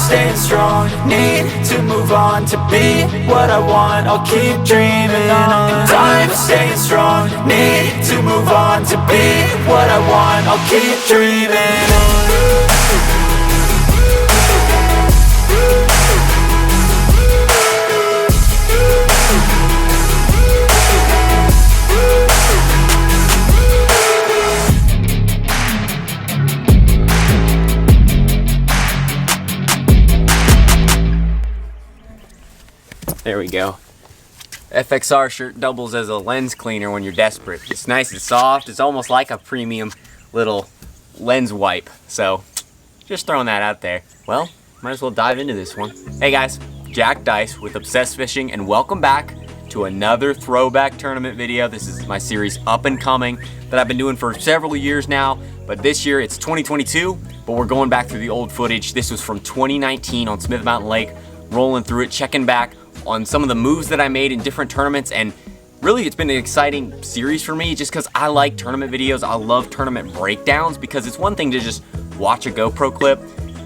staying strong, need to move on to be what I want, I'll keep dreaming on. I'm staying strong, need to move on to be what I want, I'll keep dreaming on. There we go. FXR shirt doubles as a lens cleaner when you're desperate. It's nice and soft. It's almost like a premium little lens wipe. So, just throwing that out there. Well, might as well dive into this one. Hey guys, Jack Dice with Obsessed Fishing, and welcome back to another throwback tournament video. This is my series Up and Coming that I've been doing for several years now, but this year it's 2022, but we're going back through the old footage. This was from 2019 on Smith Mountain Lake, rolling through it, checking back on some of the moves that I made in different tournaments, and really it's been an exciting series for me just because I like tournament videos. I love tournament breakdowns because it's one thing to just watch a GoPro clip,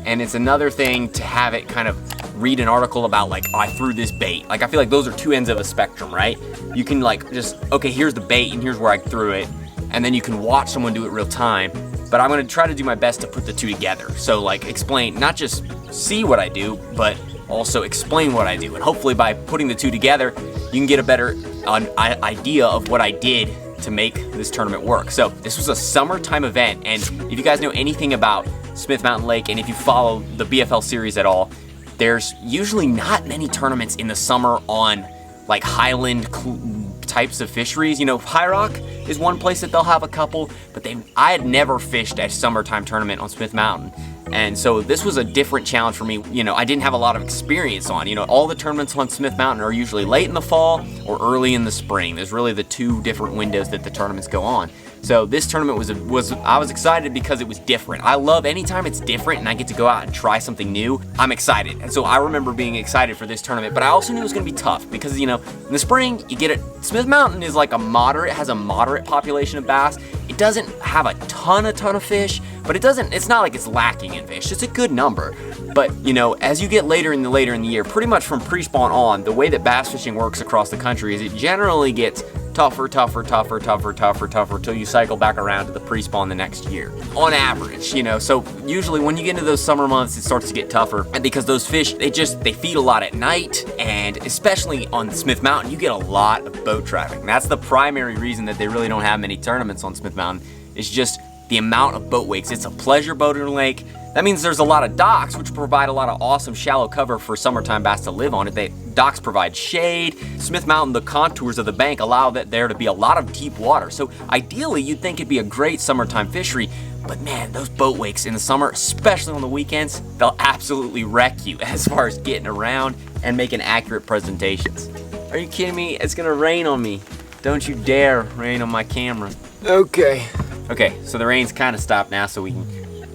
and it's another thing to have it kind of read an article about like, oh, I threw this bait. Like I feel like those are two ends of a spectrum, right? You can like just, okay, here's the bait and here's where I threw it, and then you can watch someone do it real time. But I'm gonna try to do my best to put the two together. So like explain, not just see what I do, but also explain what I do, and hopefully by putting the two together you can get a better idea of what I did to make this tournament work. So this was a summertime event, and if you guys know anything about Smith Mountain Lake and if you follow the BFL series at all, there's usually not many tournaments in the summer on like highland types of fisheries. You know, High Rock is one place that they'll have a couple, but I had never fished a summertime tournament on Smith Mountain. And so this was a different challenge for me. You know, I didn't have a lot of experience on, you know, all the tournaments on Smith Mountain are usually late in the fall or early in the spring. There's really the two different windows that the tournaments go on. So this tournament I was excited because it was different. I love anytime it's different and I get to go out and try something new, I'm excited. And so I remember being excited for this tournament, but I also knew it was gonna be tough because, you know, in the spring, you get it. Smith Mountain is like has a moderate population of bass. It doesn't have a ton of fish, but it's not like it's lacking in fish. It's a good number. But, you know, as you get later in the year, pretty much from pre-spawn on, the way that bass fishing works across the country is it generally gets tougher till you cycle back around to the pre-spawn the next year, on average, you know. So usually when you get into those summer months, it starts to get tougher, and because those fish, they feed a lot at night, and especially on Smith Mountain, you get a lot of boat traffic. And that's the primary reason that they really don't have many tournaments on Smith Mountain, is just the amount of boat wakes. It's a pleasure boating lake. That means there's a lot of docks, which provide a lot of awesome shallow cover for summertime bass to live on. Docks provide shade. Smith Mountain, the contours of the bank allow there to be a lot of deep water. So ideally, you'd think it'd be a great summertime fishery, but man, those boat wakes in the summer, especially on the weekends, they'll absolutely wreck you as far as getting around and making accurate presentations. Are you kidding me? It's gonna rain on me. Don't you dare rain on my camera. Okay, so the rain's kind of stopped now, so we can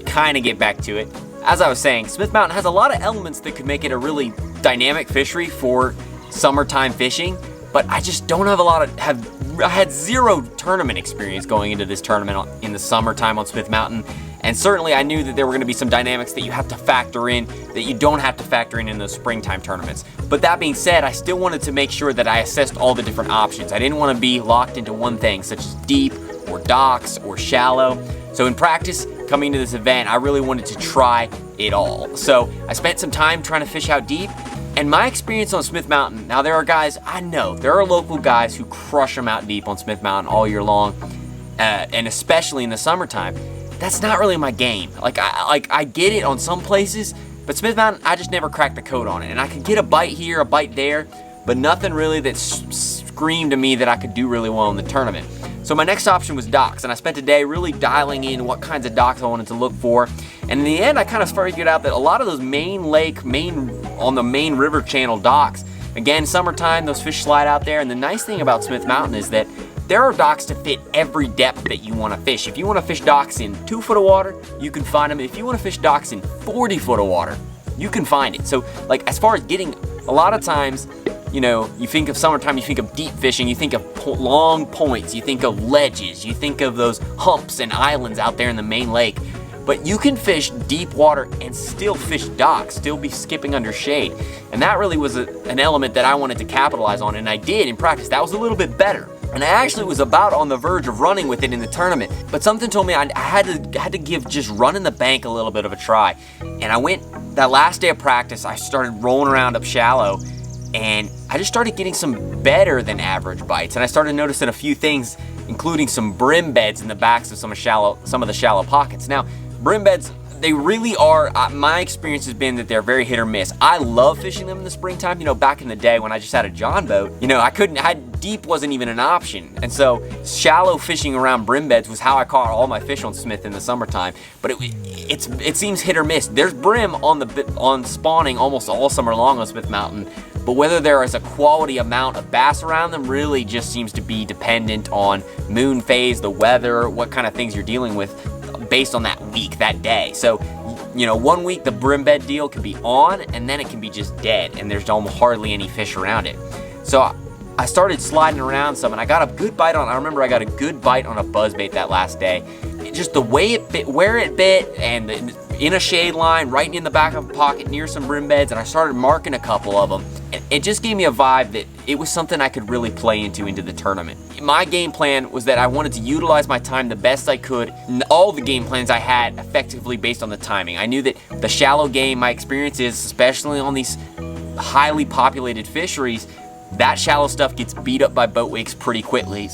kind of get back to it. As I was saying, Smith Mountain has a lot of elements that could make it a really dynamic fishery for summertime fishing, but I just don't have I had zero tournament experience going into this tournament in the summertime on Smith Mountain, and certainly I knew that there were going to be some dynamics that you have to factor in that you don't have to factor in those springtime tournaments. But that being said, I still wanted to make sure that I assessed all the different options. I didn't want to be locked into one thing, such as deep or docks or shallow. So in practice, coming to this event, I really wanted to try it all. So I spent some time trying to fish out deep, and my experience on Smith Mountain, now there are guys, I know, there are local guys who crush them out deep on Smith Mountain all year long, and especially in the summertime. That's not really my game. I get it on some places, but Smith Mountain, I just never cracked the code on it. And I could get a bite here, a bite there, but nothing really that screamed to me that I could do really well in the tournament. So my next option was docks, and I spent a day really dialing in what kinds of docks I wanted to look for. And in the end, I kind of figured out that a lot of those on the main river channel docks, again, summertime, those fish slide out there. And the nice thing about Smith Mountain is that there are docks to fit every depth that you want to fish. If you want to fish docks in 2 foot of water, you can find them. If you want to fish docks in 40 foot of water, you can find it. So like as far as getting, a lot of times, you know, you think of summertime, you think of deep fishing, you think of long points, you think of ledges, you think of those humps and islands out there in the main lake. but you can fish deep water and still fish docks, still be skipping under shade. And that really was an element that I wanted to capitalize on, and I did in practice. That was a little bit better. And I actually was about on the verge of running with it in the tournament, but something told me I had to give just running the bank a little bit of a try. And I went, that last day of practice, I started rolling around up shallow, and I just started getting some better than average bites. And I started noticing a few things, including some brim beds in the backs of some of the shallow pockets. Now, brim beds, they really are, my experience has been that they're very hit or miss. I love fishing them in the springtime. You know, back in the day when I just had a John boat, you know, deep wasn't even an option. And so shallow fishing around brim beds was how I caught all my fish on Smith in the summertime. But it seems hit or miss. There's brim on spawning almost all summer long on Smith Mountain, but whether there is a quality amount of bass around them really just seems to be dependent on moon phase, the weather, what kind of things you're dealing with based on that week, that day. So, you know, one week the brim bed deal can be on, and then it can be just dead, and there's almost hardly any fish around it. So I started sliding around some, and I got a good bite on, I remember I got a good bite on a buzzbait that last day. Just the way it bit, where it bit, and in a shade line, right in the back of a pocket near some brim beds, and I started marking a couple of them. And it just gave me a vibe that it was something I could really play into the tournament. My game plan was that I wanted to utilize my time the best I could. All the game plans I had effectively based on the timing. I knew that the shallow game, my experience is, especially on these highly populated fisheries, that shallow stuff gets beat up by boat wakes pretty quickly,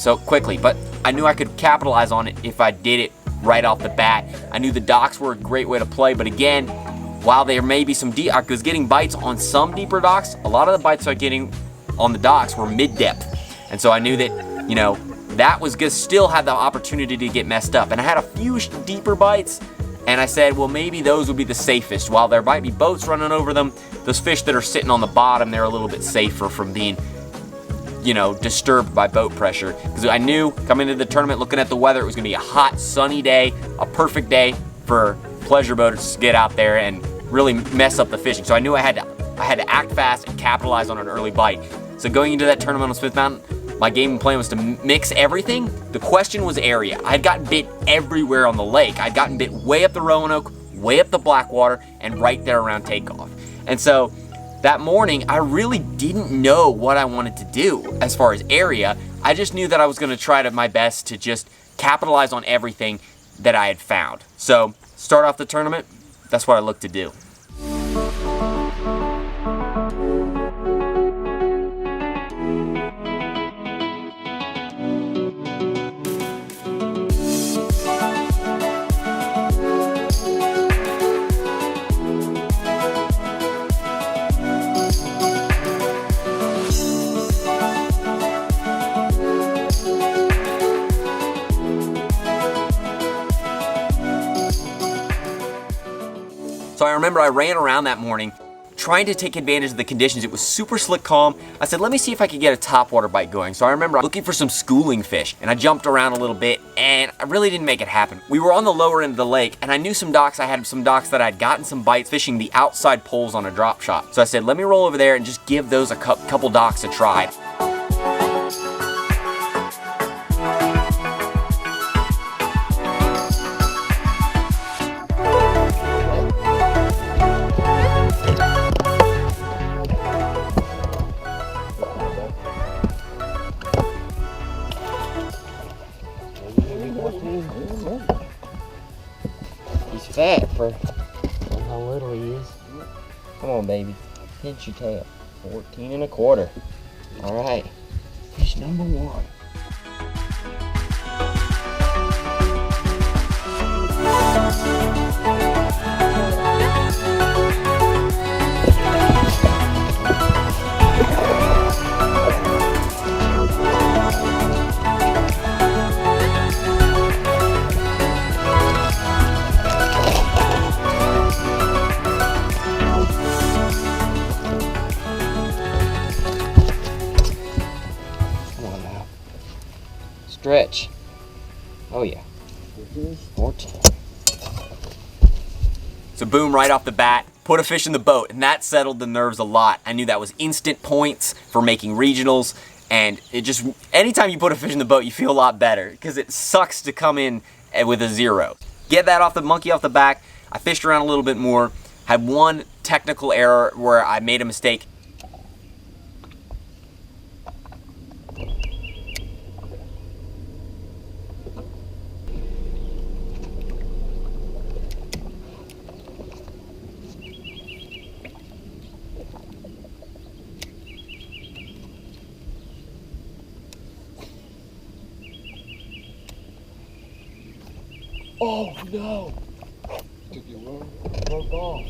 but I knew I could capitalize on it if I did it right off the bat. I knew the docks were a great way to play, but again, while there may be some I was getting bites on some deeper docks, a lot of the bites I was getting on the docks were mid-depth. And so I knew that, you know, that was gonna still have the opportunity to get messed up. And I had a few deeper bites, and I said, well, maybe those would be the safest. While there might be boats running over them, those fish that are sitting on the bottom, they're a little bit safer from being, you know, disturbed by boat pressure. Because I knew coming into the tournament, looking at the weather, it was gonna be a hot, sunny day, a perfect day for pleasure boaters to get out there and really mess up the fishing. So I knew I had to act fast and capitalize on an early bite. So going into that tournament on Smith Mountain, my game plan was to mix everything. The question was area. I had gotten bit everywhere on the lake. I'd gotten bit way up the Roanoke, way up the Blackwater, and right there around takeoff. And so that morning, I really didn't know what I wanted to do as far as area. I just knew that I was gonna try my best to just capitalize on everything that I had found. So start off the tournament, that's what I looked to do. So I remember I ran around that morning trying to take advantage of the conditions. It was super slick calm. I said, let me see if I could get a topwater bite going. So I remember looking for some schooling fish, and I jumped around a little bit, and I really didn't make it happen. We were on the lower end of the lake, and I knew some docks. I had some docks that I'd gotten some bites fishing the outside poles on a drop shot. So I said, let me roll over there and just give those a couple docks a try. He's fat for how little he is. Come on, baby. Pinch your tail. 14 1/4. All right. Fish number one. Stretch. Oh yeah. 14. So boom, right off the bat, put a fish in the boat, and that settled the nerves a lot. I knew that was instant points for making regionals, and it just, anytime you put a fish in the boat, you feel a lot better, because it sucks to come in with a 0. get that monkey off the back. I fished around a little bit more, had one technical error where I made a mistake. Oh no! Took your worm? Broke off.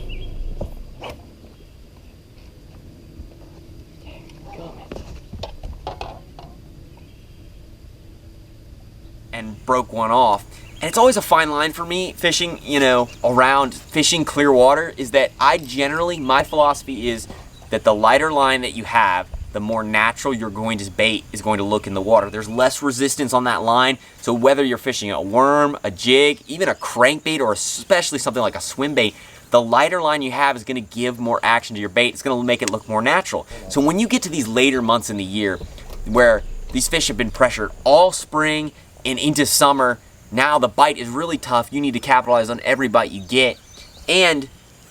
And broke one off. And it's always a fine line for me fishing, you know, around fishing clear water, is that my philosophy is that the lighter line that you have, the more natural your bait is going to look in the water. There's less resistance on that line, so whether you're fishing a worm, a jig, even a crankbait, or especially something like a swim bait, the lighter line you have is going to give more action to your bait. It's going to make it look more natural. So when you get to these later months in the year where these fish have been pressured all spring and into summer, now the bite is really tough. You need to capitalize on every bite you get. And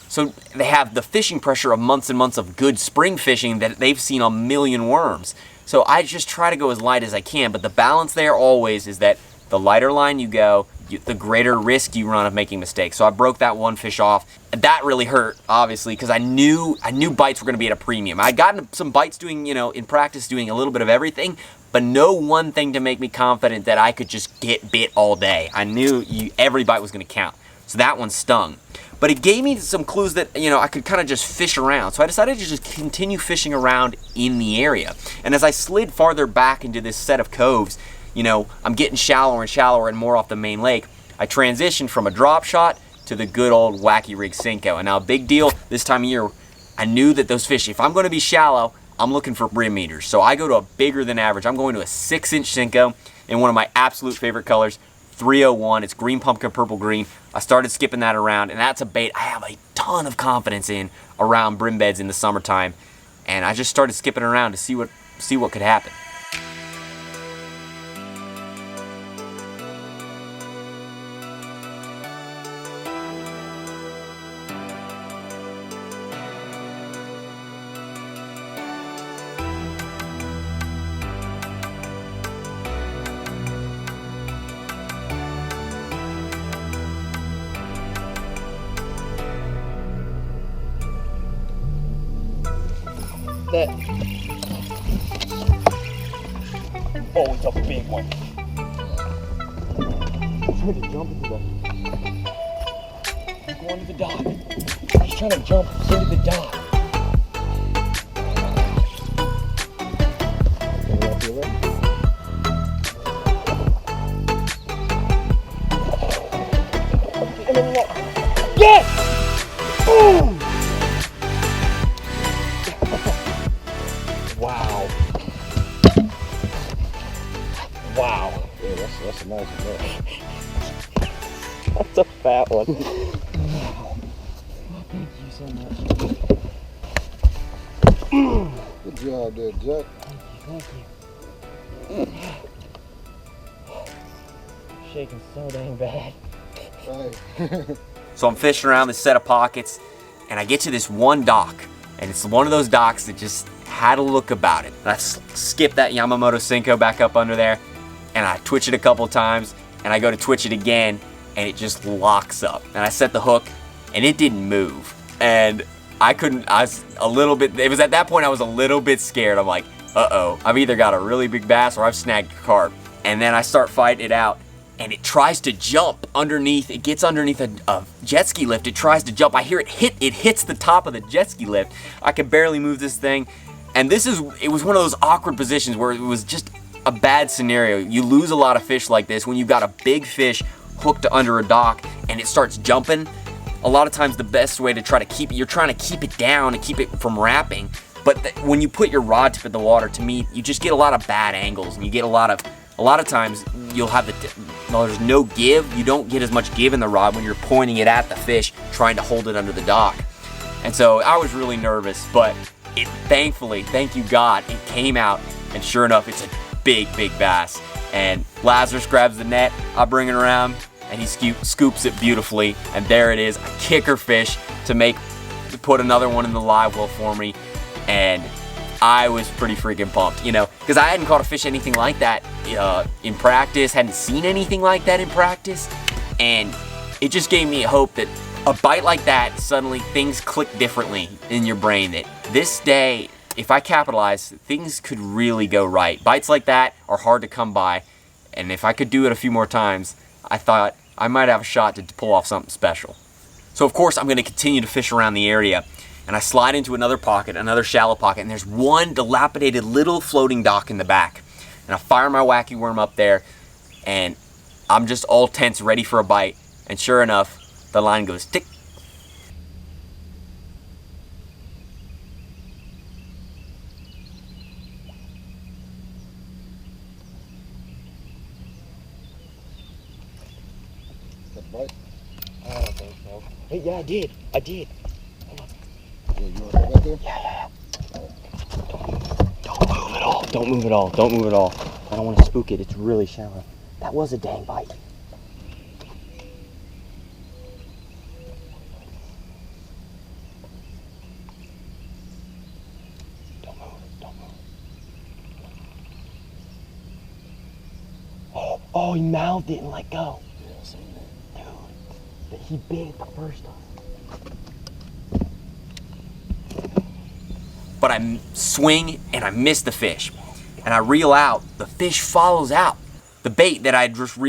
so they have the fishing pressure of months and months of good spring fishing that they've seen a million worms. So I just try to go as light as I can, but the balance there always is that the lighter line you go, the greater risk you run of making mistakes. So I broke that one fish off. And that really hurt, obviously, because I knew bites were going to be at a premium. I'd gotten some bites doing, you know, in practice doing a little bit of everything, but no one thing to make me confident that I could just get bit all day. I knew every bite was going to count. So that one stung. But it gave me some clues that, you know, I could kind of just fish around. So I decided to just continue fishing around in the area. And as I slid farther back into this set of coves, you know, I'm getting shallower and shallower and more off the main lake. I transitioned from a drop shot to the good old wacky rig Senko. And now a big deal this time of year, I knew that those fish, if I'm going to be shallow, I'm looking for brim meters. So I go to a bigger than average. I'm going to a 6-inch Senko in one of my absolute favorite colors, 301. It's green pumpkin purple green. I started skipping that around, and that's a bait I have a ton of confidence in around brim beds in the summertime. And I just started skipping around to see what could happen. That. Oh, it's a big one. He's trying to jump into He's going to the dock. He's trying to jump into the dock. Yes! Boom! Wow. Wow. Yeah, that's a nice one. That's a fat one. Wow. Thank you so much. Good job there, Jack. Thank you. Shaking so dang bad. Right. So I'm fishing around this set of pockets, and I get to this one dock, and it's one of those docks that just had a look about it. And I skip that Yamamoto Senko back up under there, and I twitch it a couple times, and I go to twitch it again, and it just locks up. And I set the hook, and it didn't move. And I was a little bit, it was at that point I was a little bit scared. I'm like, uh-oh, I've either got a really big bass or I've snagged a carp. And then I start fighting it out, and it tries to jump underneath. It gets underneath a jet ski lift. It tries to jump. I hear it hits the top of the jet ski lift. I could barely move this thing. And it was one of those awkward positions where it was just a bad scenario. You lose a lot of fish like this when you've got a big fish hooked under a dock and it starts jumping. A lot of times the best way to try to keep it, you're trying to keep it down and keep it from wrapping. But when you put your rod tip in the water, to me, you just get a lot of bad angles, and you get a lot of times you'll have there's no give. You don't get as much give in the rod when you're pointing it at the fish, trying to hold it under the dock. And so I was really nervous, but thankfully, thank you God, it came out, and sure enough, it's a big, big bass. And Lazarus grabs the net, I bring it around, and he scoops it beautifully, and there it is, a kicker fish to put another one in the live well for me. And I was pretty freaking pumped, you know, because I hadn't caught a fish anything like that in practice, hadn't seen anything like that in practice, and it just gave me hope that a bite like that, suddenly things click differently in your brain, that this day, if I capitalize, things could really go right. Bites like that are hard to come by, and if I could do it a few more times, I thought I might have a shot to pull off something special. So of course I'm going to continue to fish around the area, and I slide into another pocket, another shallow pocket, and there's one dilapidated little floating dock in the back. And I fire my wacky worm up there, and I'm just all tense, ready for a bite, and sure enough, the line goes tick. That bite? I don't think so. Hey, yeah, I did. Yeah, you want to go back there? Don't move at all. Don't move at all. Don't move at all. I don't want to spook it. It's really shallow. That was a dang bite. Don't move. Don't move. Oh, he mouthed it and let go. Yeah, I seen that. Dude, but he bit it the first time. But I swing and I miss the fish, and I reel out. The fish follows out. The bait that I just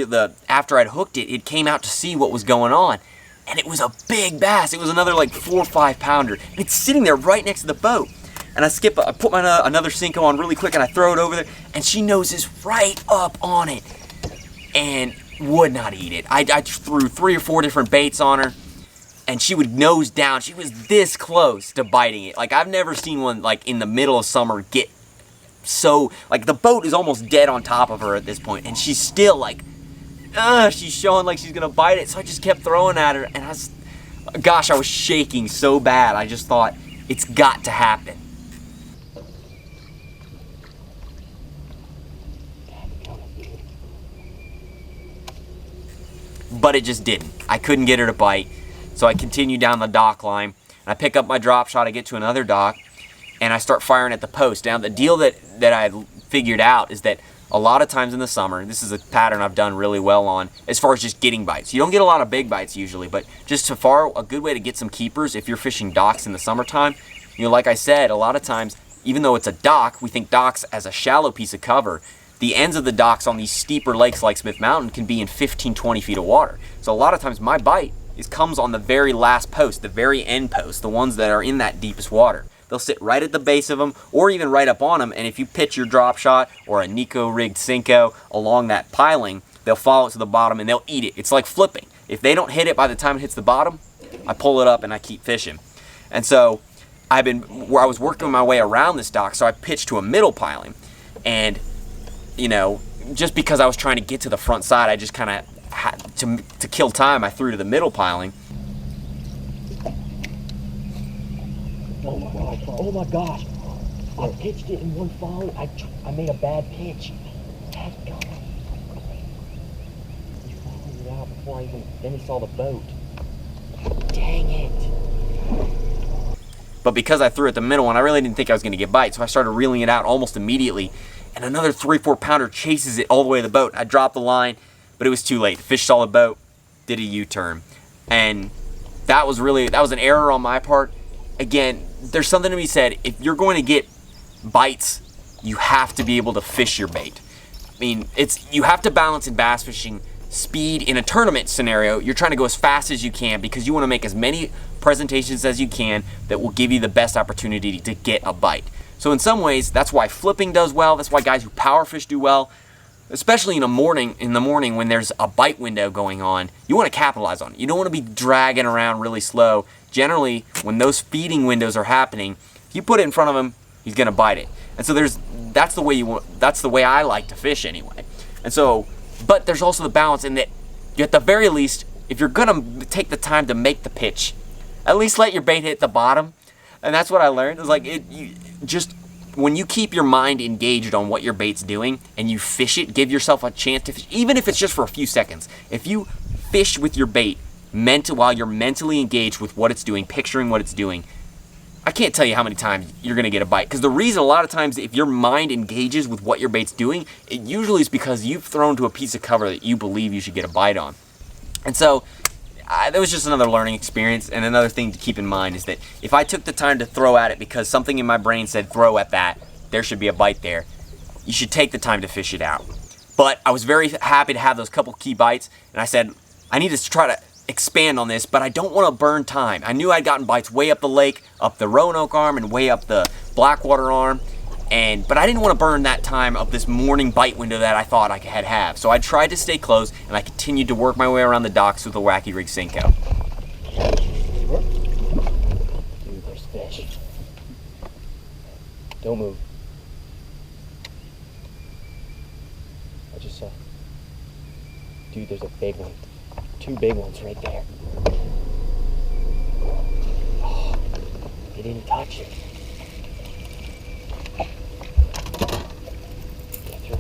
after I'd hooked it, it came out to see what was going on, and it was a big bass. It was another like 4 or 5 pounder, and it's sitting there right next to the boat. And I put my another Senko on really quick, and I throw it over there, and she noses right up on it, and would not eat it. I threw 3 or 4 different baits on her, and she would nose down. She was this close to biting it. Like, I've never seen one, like, in the middle of summer get so, like, the boat is almost dead on top of her at this point, and she's still, like, she's showing like she's gonna bite it. So I just kept throwing at her, and I was shaking so bad. I just thought, it's got to happen. But it just didn't. I couldn't get her to bite. So I continue down the dock line, and I pick up my drop shot, I get to another dock, and I start firing at the post. Now the deal that I figured out is that a lot of times in the summer, this is a pattern I've done really well on, as far as just getting bites. You don't get a lot of big bites usually, but just a good way to get some keepers if you're fishing docks in the summertime. You know, like I said, a lot of times, even though it's a dock, we think docks as a shallow piece of cover. The ends of the docks on these steeper lakes like Smith Mountain can be in 15, 20 feet of water. So a lot of times my bite comes on the very last post, the very end post, the ones that are in that deepest water. They'll sit right at the base of them, or even right up on them, and if you pitch your drop shot or a Nico rigged Senko along that piling, they'll follow it to the bottom and they'll eat it. It's like flipping. If they don't hit it by the time it hits the bottom, I pull it up and I keep fishing. And so I was working my way around this dock, so I pitched to a middle piling, and you know, just because I was trying to get to the front side, I just kind of had to kill time, I threw to the middle piling. Oh my gosh. I pitched it in one follow. I made a bad pitch. Dadgum. You followed it out before I even saw the boat. Dang it. But because I threw at the middle one, I really didn't think I was going to get bite, so I started reeling it out almost immediately, and another 3 or 4 pounder chases it all the way to the boat. I dropped the line, but it was too late. The fish saw the boat, did a U-turn, and that was an error on my part. Again, there's something to be said. If you're going to get bites, you have to be able to fish your bait. I mean, you have to balance in bass fishing speed. In a tournament scenario, you're trying to go as fast as you can because you want to make as many presentations as you can that will give you the best opportunity to get a bite. So in some ways, that's why flipping does well. That's why guys who power fish do well. Especially in the morning when there's a bite window going on, you want to capitalize on it. You don't want to be dragging around really slow. Generally, when those feeding windows are happening, if you put it in front of him, he's going to bite it. And so that's the way I like to fish anyway. And so, but there's also the balance in that, at the very least, if you're going to take the time to make the pitch, at least let your bait hit the bottom. And that's what I learned. It's like when you keep your mind engaged on what your bait's doing and you fish it, give yourself a chance to fish, even if it's just for a few seconds. If you fish with your bait while you're mentally engaged with what it's doing, picturing what it's doing, I can't tell you how many times you're going to get a bite. Because the reason a lot of times if your mind engages with what your bait's doing, it usually is because you've thrown to a piece of cover that you believe you should get a bite on. And so that was just another learning experience. And another thing to keep in mind is that if I took the time to throw at it because something in my brain said throw at that, there should be a bite there, you should take the time to fish it out. But I was very happy to have those couple key bites, and I said, I need to try to expand on this, but I don't want to burn time. I knew I'd gotten bites way up the lake, up the Roanoke arm, and way up the Blackwater arm, but I didn't want to burn that time of this morning bite window that I thought I could have. So I tried to stay close, and I continued to work my way around the docks with the Wacky Rig Senko. Dude, there's fish. Don't move. I just saw. Dude, there's a big one. 2 big ones right there. Oh, they didn't touch it. Get through.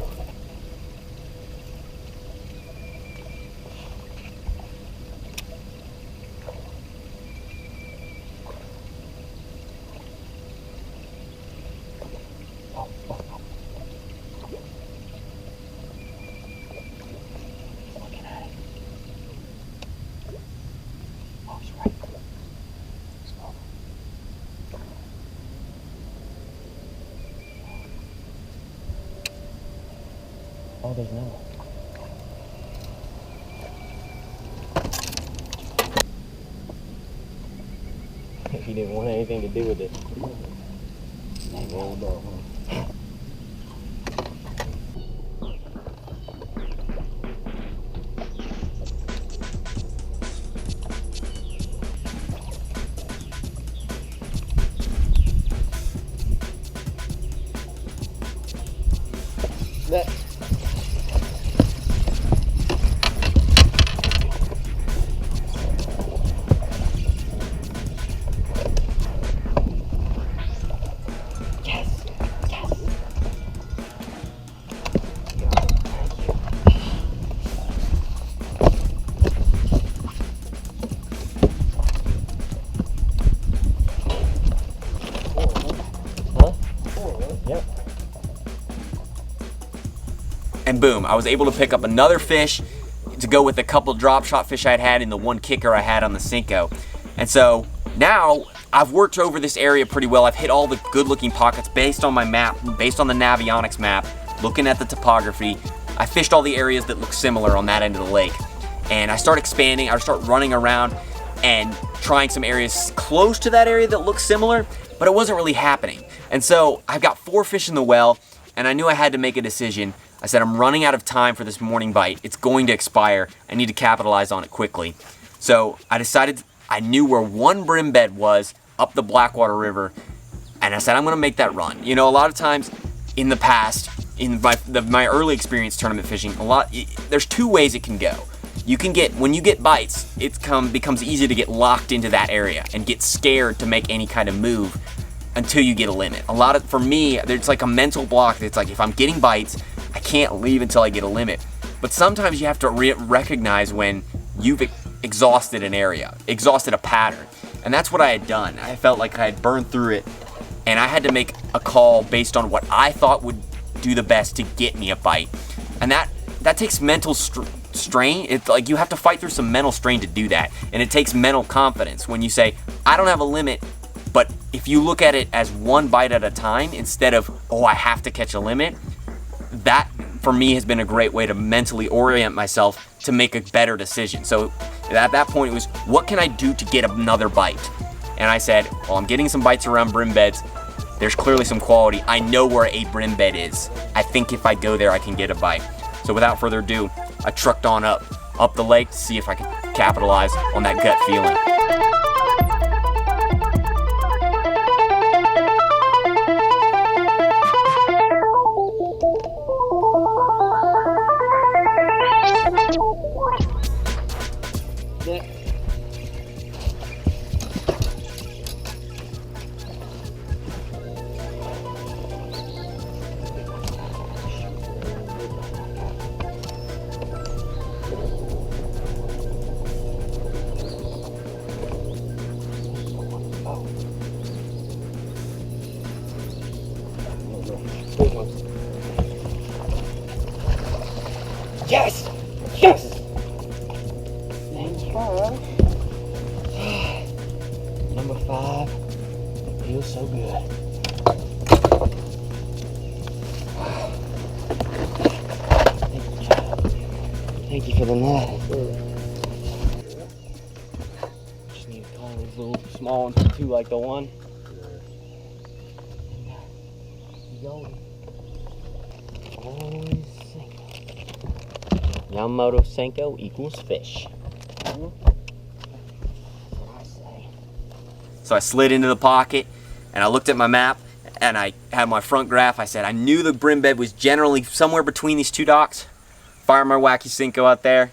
Looking at it. Oh, he's right. Let's go. Oh, there's no. He didn't want anything to do with it. Rolled up, huh? That. Yes. Yes. Huh? Yep. And boom, I was able to pick up another fish to go with a couple drop shot fish I'd had in the one kicker I had on the Senko. And so now I've worked over this area pretty well. I've hit all the good looking pockets based on my map, based on the Navionics map, looking at the topography. I fished all the areas that look similar on that end of the lake. And I start expanding, I start running around and trying some areas close to that area that look similar, but it wasn't really happening. And so I've got 4 fish in the well, and I knew I had to make a decision. I said, I'm running out of time for this morning bite. It's going to expire. I need to capitalize on it quickly. So I decided, I knew where one brim bed was up the Blackwater River, and I said, I'm gonna make that run. You know, a lot of times in the past, in my early experience tournament fishing, there's 2 ways it can go. You can get, when you get bites, it becomes easy to get locked into that area and get scared to make any kind of move until you get a limit. For me, there's like a mental block that's like, if I'm getting bites, I can't leave until I get a limit. But sometimes you have to recognize when you've exhausted an area, exhausted a pattern. And that's what I had done. I felt like I had burned through it, and I had to make a call based on what I thought would do the best to get me a bite. And that takes mental strain. It's like you have to fight through some mental strain to do that. And it takes mental confidence when you say, I don't have a limit, but if you look at it as one bite at a time instead of, oh, I have to catch a limit, that for me has been a great way to mentally orient myself to make a better decision. So at that point it was, what can I do to get another bite? And I said, well, I'm getting some bites around brim beds. There's clearly some quality. I know where a brim bed is. I think if I go there, I can get a bite. So without further ado, I trucked on up the lake to see if I could capitalize on that gut feeling. larger than that. Just need to call these little small ones too, like the one. Always Senko. Yamamoto Senko equals fish. That's what I say. So I slid into the pocket and I looked at my map and I had my front graph. I said I knew the brim bed was generally somewhere between these two docks. Fire my wacky Senko out there,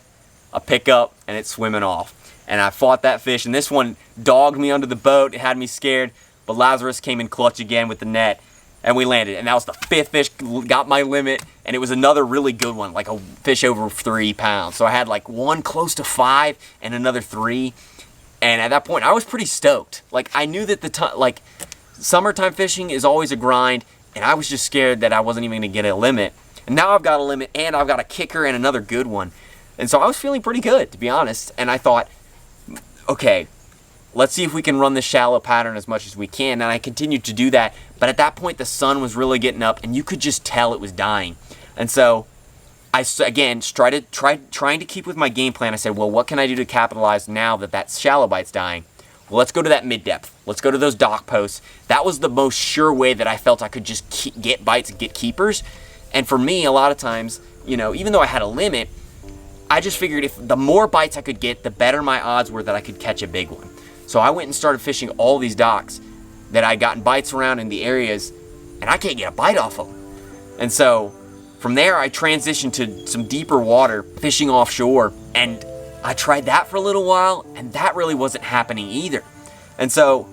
I pick up and it's swimming off. And I fought that fish, and this one dogged me under the boat. It had me scared, but Lazarus came in clutch again with the net, and we landed. And that was the 5th fish, got my limit, and it was another really good one, like a fish over 3 pounds. So I had like one close to 5 and another 3. And at that point, I was pretty stoked. Like, I knew that summertime fishing is always a grind, and I was just scared that I wasn't even gonna get a limit. And now I've got a limit, and I've got a kicker and another good one. And so I was feeling pretty good, to be honest. And I thought, okay, let's see if we can run this shallow pattern as much as we can. And I continued to do that. But at that point, the sun was really getting up, and you could just tell it was dying. And so I, again, trying to keep with my game plan. I said, well, what can I do to capitalize now that that shallow bite's dying? Well, let's go to that mid-depth. Let's go to those dock posts. That was the most sure way that I felt I could just get bites and get keepers. And for me, a lot of times, you know, even though I had a limit, I just figured if the more bites I could get, the better my odds were that I could catch a big one. So I went and started fishing all these docks that I'd gotten bites around in the areas, and I can't get a bite off of them. And so from there, I transitioned to some deeper water, fishing offshore, and I tried that for a little while, and that really wasn't happening either. And so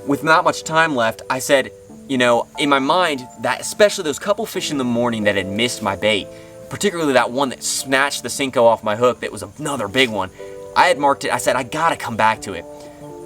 with not much time left, I said, you know, in my mind, that especially those couple fish in the morning that had missed my bait, particularly that one that snatched the Senko off my hook, that was another big one, I had marked it. I said, I gotta come back to it.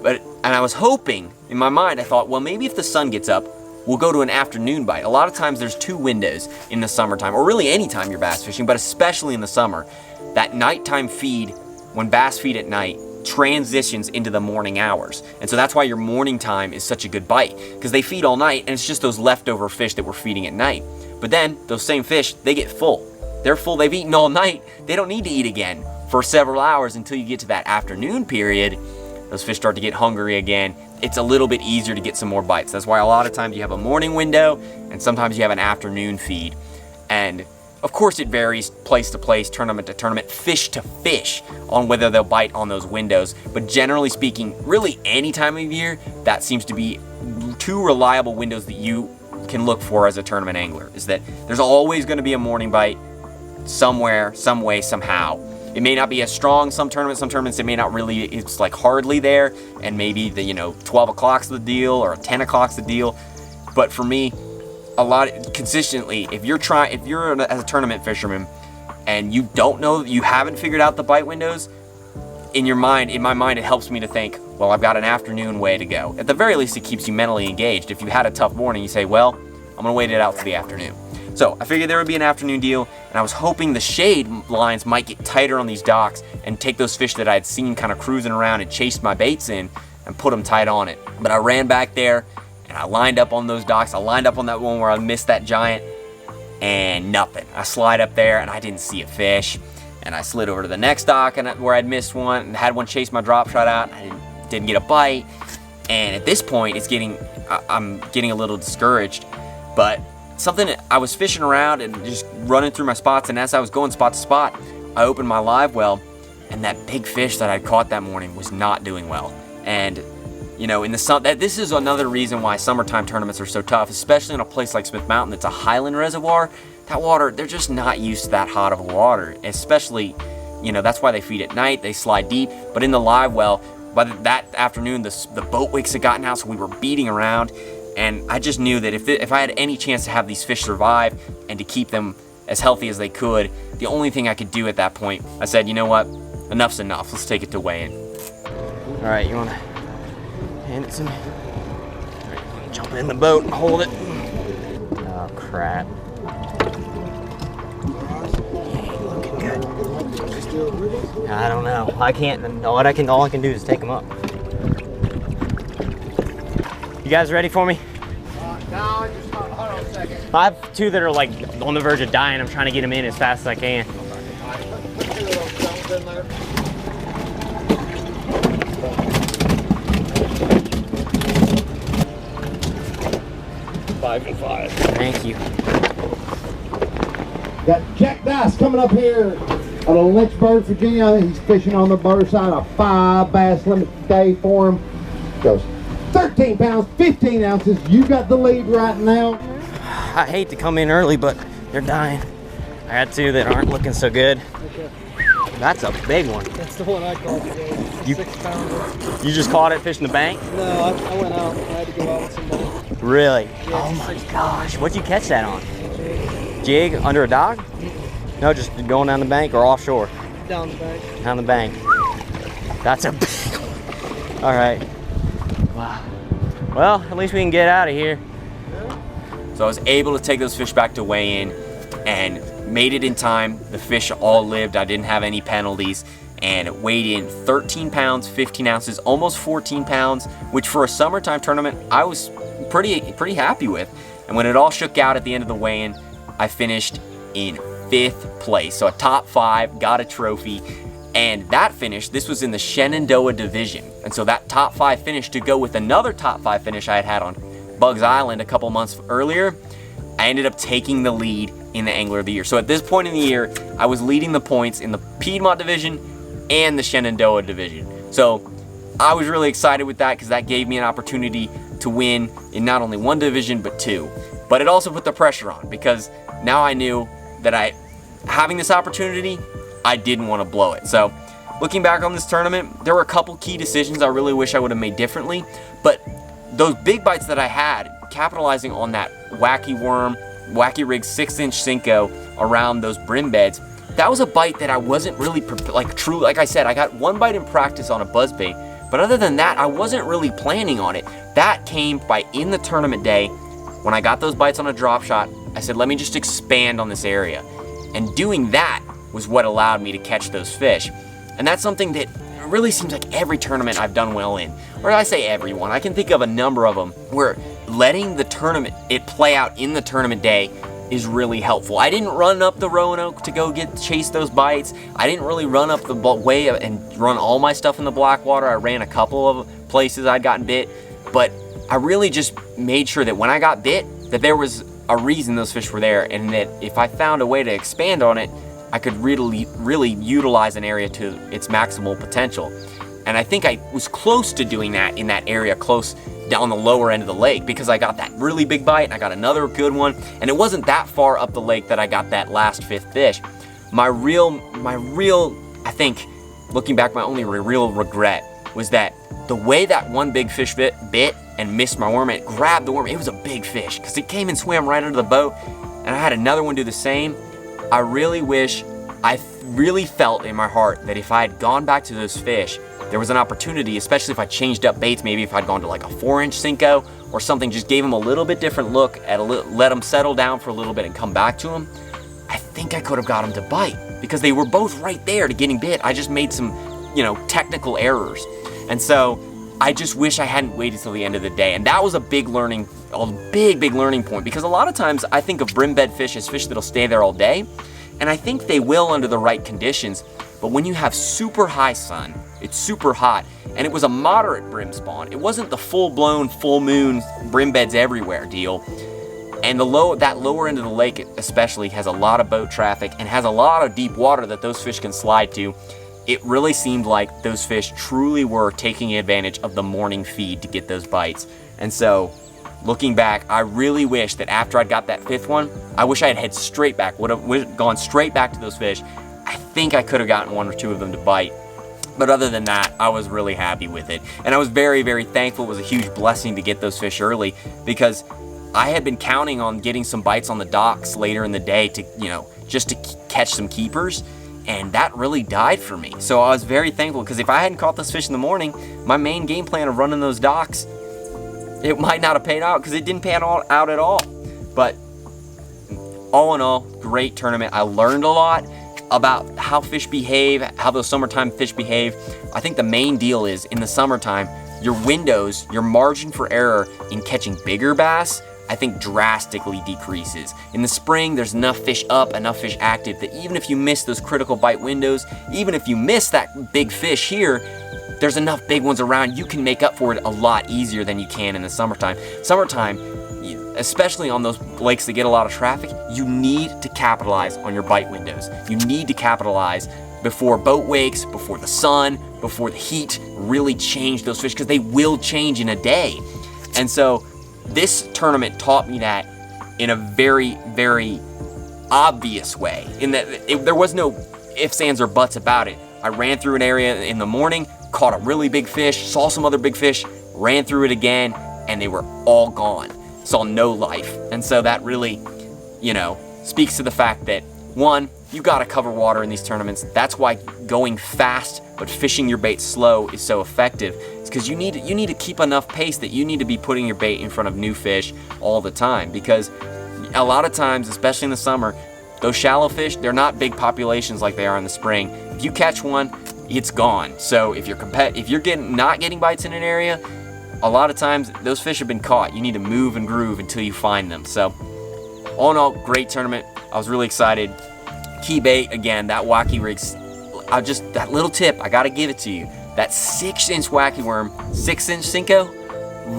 And I was hoping, in my mind, I thought, well, maybe if the sun gets up, we'll go to an afternoon bite. A lot of times there's 2 windows in the summertime, or really any time you're bass fishing, but especially in the summer. That nighttime feed, when bass feed at night, transitions into the morning hours. And so that's why your morning time is such a good bite, because they feed all night, and it's just those leftover fish that we're feeding at night. But then, those same fish, they get full. They're full, they've eaten all night, they don't need to eat again for several hours until you get to that afternoon period. Those fish start to get hungry again. It's a little bit easier to get some more bites. That's why a lot of times you have a morning window, and sometimes you have an afternoon feed. And of course it varies place to place, tournament to tournament, fish to fish, on whether they'll bite on those windows. But generally speaking, really any time of year, that seems to be 2 reliable windows that you can look for as a tournament angler, is that there's always gonna be a morning bite somewhere, some way, somehow. It may not be as strong some tournaments it may not really, it's like hardly there, and maybe the, you know, 12 o'clock's the deal or 10 o'clock's the deal. But for me, a lot consistently, if you're as a tournament fisherman and you don't know, you haven't figured out the bite windows, in my mind it helps me to think, well, I've got an afternoon way to go. At the very least, it keeps you mentally engaged. If you had a tough morning, you say, well, I'm gonna wait it out to the afternoon. So I figured there would be an afternoon deal, and I was hoping the shade lines might get tighter on these docks and take those fish that I had seen kind of cruising around and chased my baits in and put them tight on it. But I ran back there and I lined up on those docks. I lined up on that one where I missed that giant, and nothing. I slide up there and I didn't see a fish. And I slid over to the next dock where I'd missed one and had one chase my drop shot out. I didn't get a bite. And at this point, I'm getting a little discouraged. But I was fishing around and just running through my spots, and as I was going spot to spot, I opened my live well, and that big fish that I'd caught that morning was not doing well. And you know, in the sun, this is another reason why summertime tournaments are so tough, especially in a place like Smith Mountain that's a highland reservoir. That water, they're just not used to that hot of water, especially, you know, that's why they feed at night, they slide deep. But in the live well, by that afternoon, the boat wicks had gotten out, so we were beating around. And I just knew that if I had any chance to have these fish survive and to keep them as healthy as they could, the only thing I could do at that point, I said, you know what, enough's enough, let's take it to weigh-in. All right, you wanna hand it to me? All right, jump in the boat and hold it. Oh, crap. Looking good. I don't know, I can't, all I can do is take them up. You guys ready for me? No, just hold on a second. I have 2 that are like on the verge of dying. I'm trying to get them in as fast as I can. in there. 5 and 5. Thank you. Got Jack Dice coming up here out of Lynchburg, Virginia. He's fishing on the butter side. A 5 bass limit day for him. Goes 13 pounds, 15 ounces. You got the lead right now. I hate to come in early, but they're dying. I had two that aren't looking so good. Okay. That's a big one. That's the one I caught today. 6 pounder. You just caught it fishing the bank? No, I went out. I had to go out with somebody. Really? Yeah, Oh my gosh. What'd you catch that on? Jig under a dock? No, just going down the bank or offshore? Down the bank. Down the bank. That's a big one. All right. Wow. Well, at least we can get out of here. So I was able to take those fish back to weigh in and made it in time. The fish all lived. I didn't have any penalties and weighed in 13 pounds, 15 ounces, almost 14 pounds, which for a summertime tournament, I was pretty happy with. And when it all shook out at the end of the weigh-in, I finished in 5th place. So a top 5, got a trophy. And that finish, this was in the Shenandoah division. And so that top 5 finish to go with another top 5 finish I had on Bugs Island a couple months earlier, I ended up taking the lead in the Angler of the Year. So at this point in the year, I was leading the points in the Piedmont division and the Shenandoah division. So I was really excited with that because that gave me an opportunity to win in not only one division, but 2. But it also put the pressure on because now I knew that having this opportunity, I didn't want to blow it. So looking back on this tournament, there were a couple key decisions I really wish I would have made differently, but those big bites that I had, capitalizing on that wacky worm, wacky rig 6-inch Senko around those brim beds, that was a bite that I wasn't really, like I said, I got one bite in practice on a buzzbait, but other than that, I wasn't really planning on it. That came by in the tournament day, when I got those bites on a drop shot, I said, let me just expand on this area. And doing that was what allowed me to catch those fish. And that's something that really seems like every tournament I've done well in, or I say every one, I can think of a number of them where letting the tournament, it play out in the tournament day is really helpful. I didn't run up the Roanoke to go chase those bites. I didn't really run up the way and run all my stuff in the Blackwater. I ran a couple of places I'd gotten bit, but I really just made sure that when I got bit, that there was a reason those fish were there, and that if I found a way to expand on it, I could really utilize an area to its maximal potential. And I think I was close to doing that in that area close down the lower end of the lake because I got that really big bite and I got another good one, and it wasn't that far up the lake that I got that last 5th fish. My real, I think, looking back, my only real regret was that the way that one big fish bit and missed my worm, it grabbed the worm. It was a big fish because it came and swam right under the boat, and I had another one do the same. I really wish, I really felt in my heart that if I had gone back to those fish, there was an opportunity, especially if I changed up baits, maybe if I'd gone to like a 4-inch Senko or something, just gave them a little bit different look, let them settle down for a little bit and come back to them. I think I could have got them to bite because they were both right there to getting bit. I just made some, technical errors. And so I just wish I hadn't waited till the end of the day. And that was a big learning point, because a lot of times I think of brim bed fish as fish that'll stay there all day. And I think they will under the right conditions. But when you have super high sun, it's super hot, and it was a moderate brim spawn. It wasn't the full-blown, full moon brim beds everywhere deal. And that lower end of the lake especially has a lot of boat traffic and has a lot of deep water that those fish can slide to. It really seemed like those fish truly were taking advantage of the morning feed to get those bites. And so, looking back, I really wish that after I'd got that 5th one, I wish I had head straight back, would have gone straight back to those fish. I think I could have gotten 1 or 2 of them to bite. But other than that, I was really happy with it. And I was very, very thankful. It was a huge blessing to get those fish early because I had been counting on getting some bites on the docks later in the day to, just to catch some keepers. And that really died for me. So I was very thankful because if I hadn't caught those fish in the morning, my main game plan of running those docks, it might not have paid out because it didn't pay out at all. But all in all, great tournament. I learned a lot about how fish behave, how those summertime fish behave. I think the main deal is in the summertime, your windows, your margin for error in catching bigger bass, I think drastically decreases. In the spring, there's enough fish up, enough fish active that even if you miss those critical bite windows, even if you miss that big fish here, there's enough big ones around, you can make up for it a lot easier than you can in the summertime. Summertime, especially on those lakes that get a lot of traffic, you need to capitalize on your bite windows. You need to capitalize before boat wakes, before the sun, before the heat really change those fish, because they will change in a day. And so this tournament taught me that in a very, very obvious way, in that there was no ifs, ands, or buts about it. I ran through an area in the morning, caught a really big fish, saw some other big fish, ran through it again, and they were all gone. Saw no life. And so that really, speaks to the fact that, one, you gotta cover water in these tournaments. That's why going fast but fishing your bait slow is so effective. It's because you need to keep enough pace that you need to be putting your bait in front of new fish all the time, because a lot of times, especially in the summer, those shallow fish, they're not big populations like they are in the spring. If you catch one, it's gone. So if you're not getting bites in an area, a lot of times those fish have been caught. You need to move and groove until you find them. So all in all, great tournament. I was really excited. Key bait, again, that wacky rig, that little tip, I gotta give it to you. That 6-inch wacky worm, 6-inch Senko,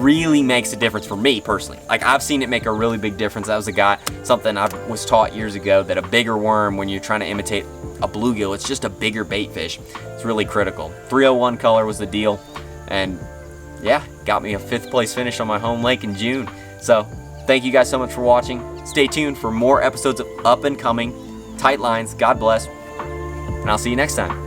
really makes a difference for me personally. Like, I've seen it make a really big difference. That was something I was taught years ago, that a bigger worm, when you're trying to imitate a bluegill, it's just a bigger bait fish. It's really critical. 301 color was the deal, and yeah, got me a 5th place finish on my home lake in June. So thank you guys so much for watching. Stay tuned for more episodes of up and coming tight lines. God bless, and I'll see you next time.